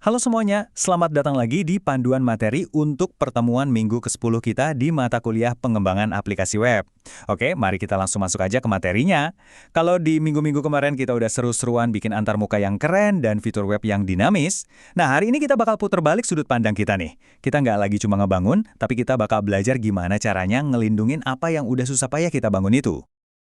Halo semuanya, selamat datang lagi di panduan materi untuk pertemuan minggu ke-10 kita di mata kuliah pengembangan aplikasi web. Oke, mari kita langsung masuk aja ke materinya. Kalau di minggu-minggu kemarin kita udah seru-seruan bikin antarmuka yang keren dan fitur web yang dinamis, nah hari ini kita bakal putar balik sudut pandang kita nih. Kita nggak lagi cuma ngebangun, tapi kita bakal belajar gimana caranya ngelindungin apa yang udah susah payah kita bangun itu.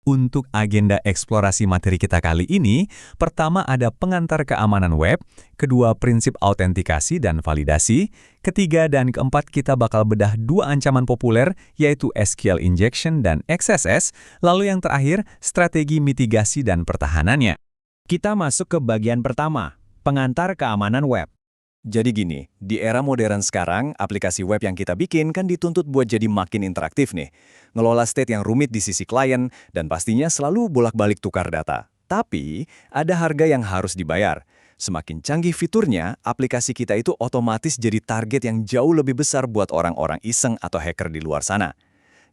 Untuk agenda eksplorasi materi kita kali ini, pertama ada pengantar keamanan web, kedua prinsip autentikasi dan validasi, ketiga dan keempat kita bakal bedah dua ancaman populer yaitu SQL injection dan XSS, lalu yang terakhir strategi mitigasi dan pertahanannya. Kita masuk ke bagian pertama, pengantar keamanan web. Jadi gini, di era modern sekarang, aplikasi web yang kita bikin kan dituntut buat jadi makin interaktif nih. Ngelola state yang rumit di sisi klien, dan pastinya selalu bolak-balik tukar data. Tapi, ada harga yang harus dibayar. Semakin canggih fiturnya, aplikasi kita itu otomatis jadi target yang jauh lebih besar buat orang-orang iseng atau hacker di luar sana.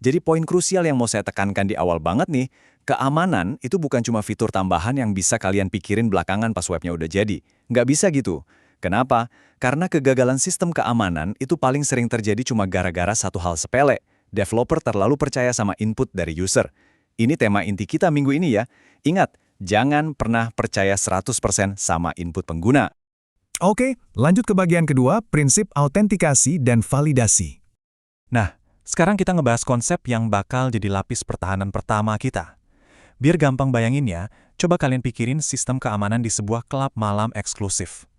Jadi poin krusial yang mau saya tekankan di awal banget nih, keamanan itu bukan cuma fitur tambahan yang bisa kalian pikirin belakangan pas webnya udah jadi. Nggak bisa gitu. Kenapa? Karena kegagalan sistem keamanan itu paling sering terjadi cuma gara-gara satu hal sepele. Developer terlalu percaya sama input dari user. Ini tema inti kita minggu ini ya. Ingat, jangan pernah percaya 100% sama input pengguna. Oke, lanjut ke bagian kedua, prinsip autentikasi dan validasi. Nah, sekarang kita ngebahas konsep yang bakal jadi lapis pertahanan pertama kita. Biar gampang bayangin ya, coba kalian pikirin sistem keamanan di sebuah klub malam eksklusif.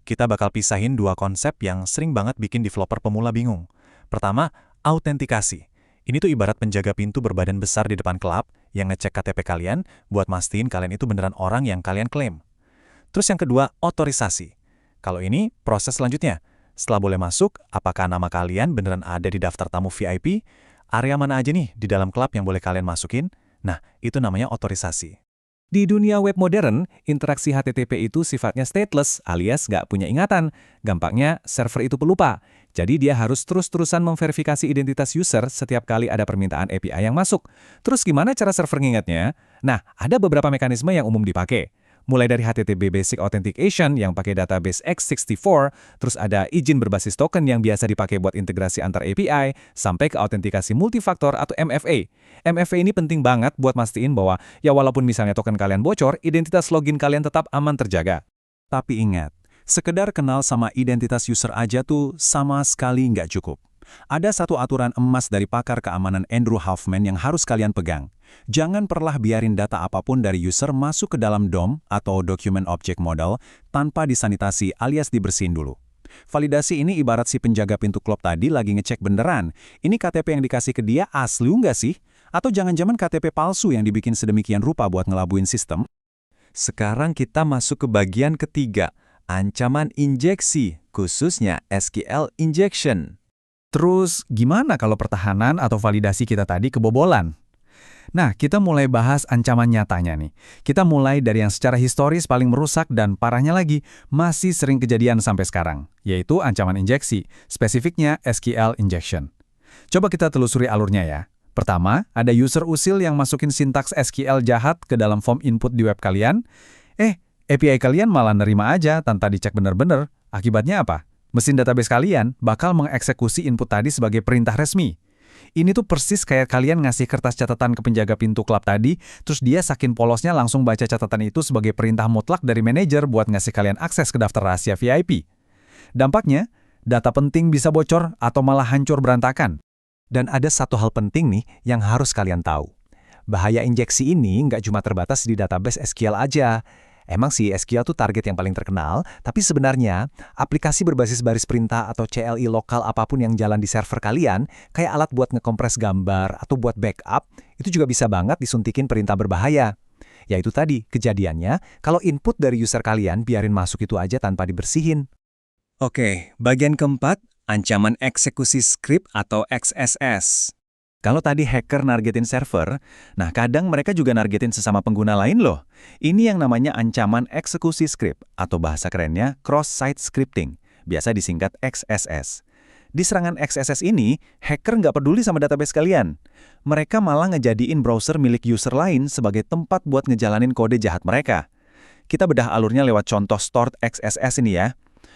Kita bakal pisahin dua konsep yang sering banget bikin developer pemula bingung. Pertama, autentikasi. Ini tuh ibarat penjaga pintu berbadan besar di depan klub yang ngecek KTP kalian buat mastiin kalian itu beneran orang yang kalian klaim. Terus yang kedua, otorisasi. Kalau ini, proses selanjutnya. Setelah boleh masuk, apakah nama kalian beneran ada di daftar tamu VIP? Area mana aja nih di dalam klub yang boleh kalian masukin? Nah, itu namanya otorisasi. Di dunia web modern, interaksi HTTP itu sifatnya stateless alias nggak punya ingatan. Gampangnya, server itu pelupa. Jadi dia harus terus-terusan memverifikasi identitas user setiap kali ada permintaan API yang masuk. Terus gimana cara server ngingetnya? Nah, ada beberapa mekanisme yang umum dipakai. Mulai dari HTTP Basic Authentication yang pakai database x64, terus ada izin berbasis token yang biasa dipakai buat integrasi antar API, sampai ke autentikasi multifaktor atau MFA. MFA ini penting banget buat mastiin bahwa ya walaupun misalnya token kalian bocor, identitas login kalian tetap aman terjaga. Tapi ingat, sekedar kenal sama identitas user aja tuh sama sekali nggak cukup. Ada satu aturan emas dari pakar keamanan Andrew Huffman yang harus kalian pegang. Jangan pernah biarin data apapun dari user masuk ke dalam DOM atau Document Object Model tanpa disanitasi alias dibersihin dulu. Validasi ini ibarat si penjaga pintu klub tadi lagi ngecek beneran. Ini KTP yang dikasih ke dia asli nggak sih? Atau jangan-jangan KTP palsu yang dibikin sedemikian rupa buat ngelabuin sistem? Sekarang kita masuk ke bagian ketiga, ancaman injeksi, khususnya SQL injection. Terus, gimana kalau pertahanan atau validasi kita tadi kebobolan? Nah, kita mulai bahas ancaman nyatanya nih. Kita mulai dari yang secara historis paling merusak dan parahnya lagi, masih sering kejadian sampai sekarang, yaitu ancaman injeksi, spesifiknya SQL injection. Coba kita telusuri alurnya ya. Pertama, ada user usil yang masukin sintaks SQL jahat ke dalam form input di web kalian. API kalian malah nerima aja tanpa dicek bener-bener. Akibatnya apa? Mesin database kalian bakal mengeksekusi input tadi sebagai perintah resmi. Ini tuh persis kayak kalian ngasih kertas catatan ke penjaga pintu klub tadi, terus dia saking polosnya langsung baca catatan itu sebagai perintah mutlak dari manajer buat ngasih kalian akses ke daftar rahasia VIP. Dampaknya, data penting bisa bocor atau malah hancur berantakan. Dan ada satu hal penting nih yang harus kalian tahu. Bahaya injeksi ini nggak cuma terbatas di database SQL aja. Emang sih SQL tuh target yang paling terkenal, tapi sebenarnya aplikasi berbasis baris perintah atau CLI lokal apapun yang jalan di server kalian, kayak alat buat ngekompres gambar atau buat backup, itu juga bisa banget disuntikin perintah berbahaya. Yaitu tadi, kejadiannya, kalau input dari user kalian biarin masuk itu aja tanpa dibersihin. Oke, bagian keempat, ancaman eksekusi script atau XSS. Kalau tadi hacker nargetin server, nah kadang mereka juga nargetin sesama pengguna lain loh. Ini yang namanya ancaman eksekusi script, atau bahasa kerennya cross-site scripting, biasa disingkat XSS. Di serangan XSS ini, hacker nggak peduli sama database kalian. Mereka malah ngejadiin browser milik user lain sebagai tempat buat ngejalanin kode jahat mereka. Kita bedah alurnya lewat contoh stored XSS ini ya.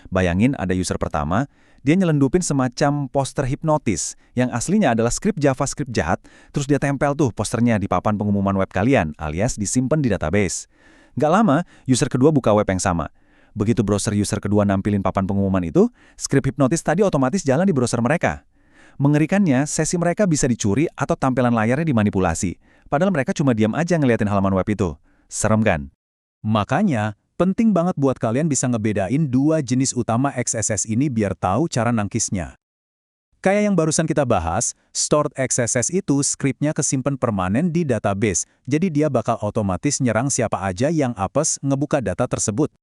Bayangin ada user pertama, dia nyelundupin semacam poster hipnotis yang aslinya adalah skrip JavaScript jahat, terus dia tempel tuh posternya di papan pengumuman web kalian, alias disimpan di database. Nggak lama, user kedua buka web yang sama. Begitu browser user kedua nampilin papan pengumuman itu, skrip hipnotis tadi otomatis jalan di browser mereka. Mengerikannya, sesi mereka bisa dicuri atau tampilan layarnya dimanipulasi. Padahal mereka cuma diam aja ngeliatin halaman web itu. Serem kan? Makanya, penting banget buat kalian bisa ngebedain dua jenis utama XSS ini biar tahu cara nangkisnya. Kayak yang barusan kita bahas, stored XSS itu skripnya kesimpan permanen di database, jadi dia bakal otomatis nyerang siapa aja yang apes ngebuka data tersebut.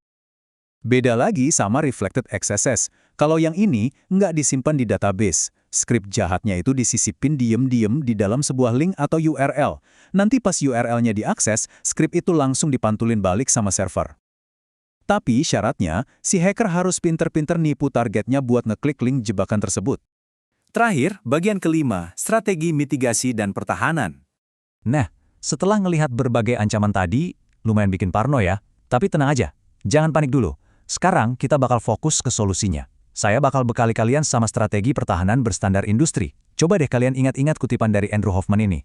Beda lagi sama reflected XSS. Kalau yang ini nggak disimpan di database. Skrip jahatnya itu disisipin diem-diem di dalam sebuah link atau URL. Nanti pas URL-nya diakses, skrip itu langsung dipantulin balik sama server. Tapi syaratnya, si hacker harus pinter-pinter nipu targetnya buat ngeklik link jebakan tersebut. Terakhir, bagian kelima, strategi mitigasi dan pertahanan. Nah, setelah ngelihat berbagai ancaman tadi, lumayan bikin parno ya. Tapi tenang aja, jangan panik dulu. Sekarang kita bakal fokus ke solusinya. Saya bakal bekali kalian sama strategi pertahanan berstandar industri. Coba deh kalian ingat-ingat kutipan dari Andrew Hoffman ini.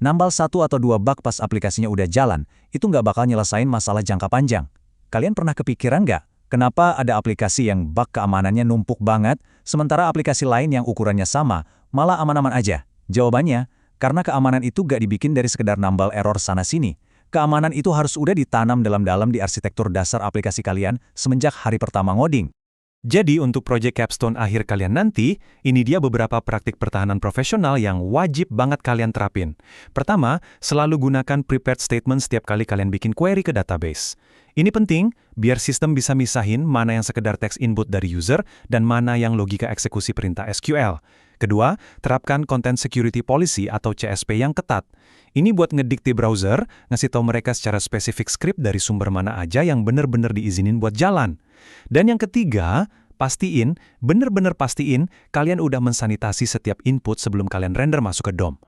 Nambal 1 atau 2 bug pas aplikasinya udah jalan, itu nggak bakal nyelesain masalah jangka panjang. Kalian pernah kepikiran nggak, kenapa ada aplikasi yang bug keamanannya numpuk banget, sementara aplikasi lain yang ukurannya sama, malah aman-aman aja? Jawabannya, karena keamanan itu nggak dibikin dari sekedar nambal error sana-sini. Keamanan itu harus udah ditanam dalam-dalam di arsitektur dasar aplikasi kalian semenjak hari pertama ngoding. Jadi untuk proyek Capstone akhir kalian nanti, ini dia beberapa praktik pertahanan profesional yang wajib banget kalian terapin. Pertama, selalu gunakan prepared statement setiap kali kalian bikin query ke database. Ini penting, biar sistem bisa misahin mana yang sekedar teks input dari user dan mana yang logika eksekusi perintah SQL. Kedua, terapkan Content Security Policy atau CSP yang ketat. Ini buat ngedikte browser, ngasih tahu mereka secara spesifik skrip dari sumber mana aja yang bener-bener diizinin buat jalan. Dan yang ketiga, bener-bener pastiin kalian udah mensanitasi setiap input sebelum kalian render masuk ke DOM.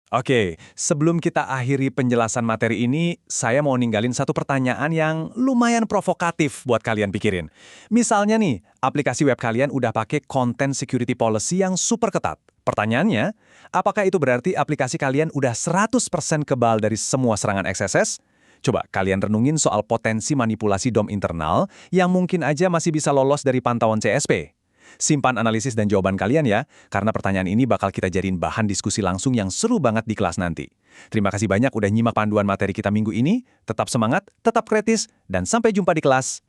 Oke, sebelum kita akhiri penjelasan materi ini, saya mau ninggalin satu pertanyaan yang lumayan provokatif buat kalian pikirin. Misalnya nih, aplikasi web kalian udah pakai Content Security Policy yang super ketat. Pertanyaannya, apakah itu berarti aplikasi kalian udah 100% kebal dari semua serangan XSS? Coba kalian renungin soal potensi manipulasi DOM internal yang mungkin aja masih bisa lolos dari pantauan CSP. Simpan analisis dan jawaban kalian ya, karena pertanyaan ini bakal kita jadiin bahan diskusi langsung yang seru banget di kelas nanti. Terima kasih banyak udah nyimak panduan materi kita minggu ini, tetap semangat, tetap kritis, dan sampai jumpa di kelas.